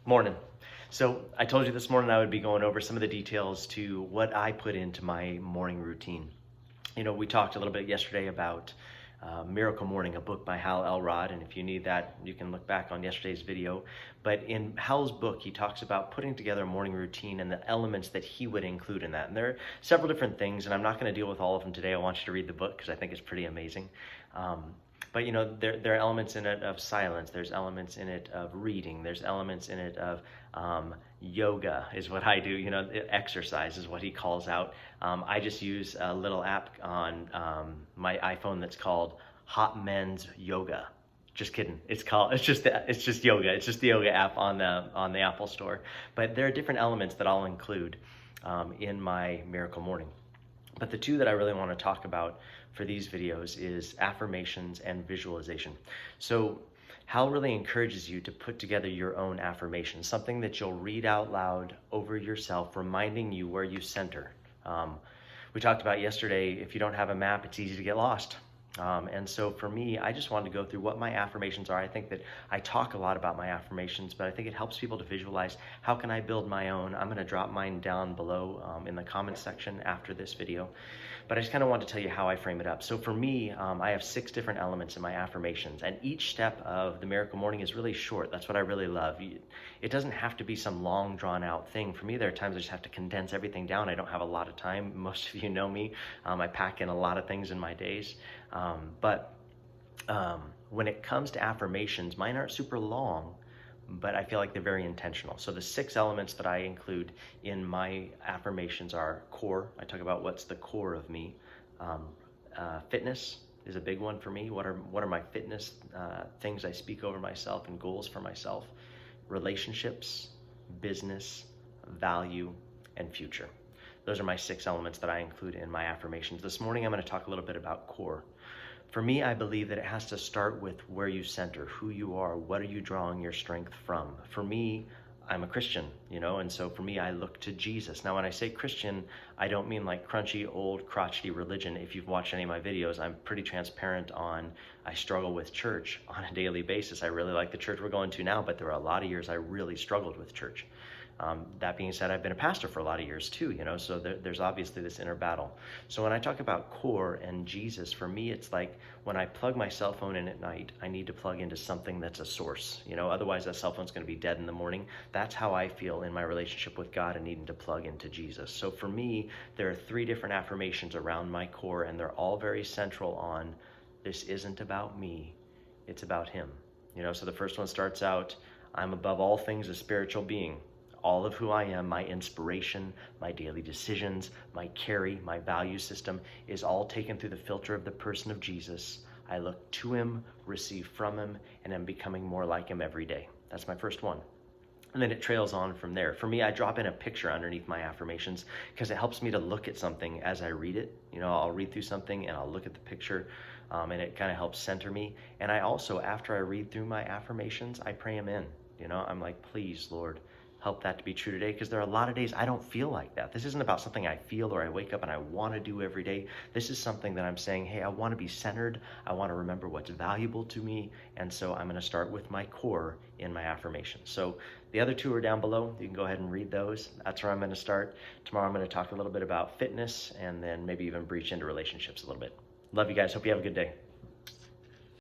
Morning. So I told you this morning I would be going over some of the details to what I put into my morning routine. We talked a little bit yesterday about Miracle Morning, a book by Hal Elrod, and if you need that, you can look back on yesterday's video. But in Hal's book, he talks about putting together a morning routine and the elements that he would include in that. And there are several different things, and I'm not going to deal with all of them today. I want you to read the book because I think it's pretty amazing. But there are elements in it of silence. There's elements in it of reading. There's elements in it of yoga is what I do. Exercise is what he calls out. I just use a little app on my iPhone that's called Hot Men's Yoga. Just kidding. It's just yoga. It's just the yoga app on the Apple Store. But there are different elements that I'll include in my Miracle Morning. But the two that I really want to talk about for these videos is affirmations and visualization. So Hal really encourages you to put together your own affirmations, something that you'll read out loud over yourself, reminding you where you center. We talked about yesterday, if you don't have a map, it's easy to get lost. And so for me, I just wanted to go through what my affirmations are. I think that I talk a lot about my affirmations, but I think it helps people to visualize how can I build my own. I'm going to drop mine down below in the comments section after this video. But I just kind of want to tell you how I frame it up. So for me, I have 6 different elements in my affirmations, and each step of the Miracle Morning is really short. That's what I really love. It doesn't have to be some long, drawn-out thing. For me, there are times I just have to condense everything down. I don't have a lot of time. Most of you know me. I pack in a lot of things in my days. But when it comes to affirmations, mine aren't super long, but I feel like they're very intentional. So the 6 elements that I include in my affirmations are core. I talk about what's the core of me. Fitness is a big one for me. What are my fitness things I speak over myself and goals for myself? Relationships, business, value, and future. Those are my 6 elements that I include in my affirmations. This morning, I'm going to talk a little bit about core. For me, I believe that it has to start with where you center, who you are, what are you drawing your strength from. For me, I'm a Christian, and so for me, I look to Jesus. Now, when I say Christian, I don't mean like crunchy, old, crotchety religion. If you've watched any of my videos, I'm pretty transparent on I struggle with church on a daily basis. I really like the church we're going to now, but there were a lot of years I really struggled with church. That being said, I've been a pastor for a lot of years too, so there's obviously this inner battle. So when I talk about core and Jesus, for me, it's like when I plug my cell phone in at night, I need to plug into something that's a source, otherwise that cell phone's going to be dead in the morning. That's how I feel in my relationship with God and needing to plug into Jesus. So for me, there are 3 different affirmations around my core, and they're all very central on this isn't about me, it's about Him. So the first one starts out, I'm above all things a spiritual being. All of who I am, my inspiration, my daily decisions, my carry, my value system is all taken through the filter of the person of Jesus. I look to Him, receive from Him, and am becoming more like Him every day. That's my first one. And then it trails on from there. For me, I drop in a picture underneath my affirmations because it helps me to look at something as I read it. I'll read through something and I'll look at the picture, and it kind of helps center me. And I also, after I read through my affirmations, I pray them in. I'm like, please, Lord, help that to be true today, because there are a lot of days I don't feel like that. This isn't about something I feel or I wake up and I want to do every day. This is something that I'm saying, hey, I want to be centered. I want to remember what's valuable to me. And so I'm going to start with my core in my affirmations. So the other 2 are down below. You can go ahead and read those. That's where I'm going to start. Tomorrow I'm going to talk a little bit about fitness and then maybe even breach into relationships a little bit. Love you guys. Hope you have a good day.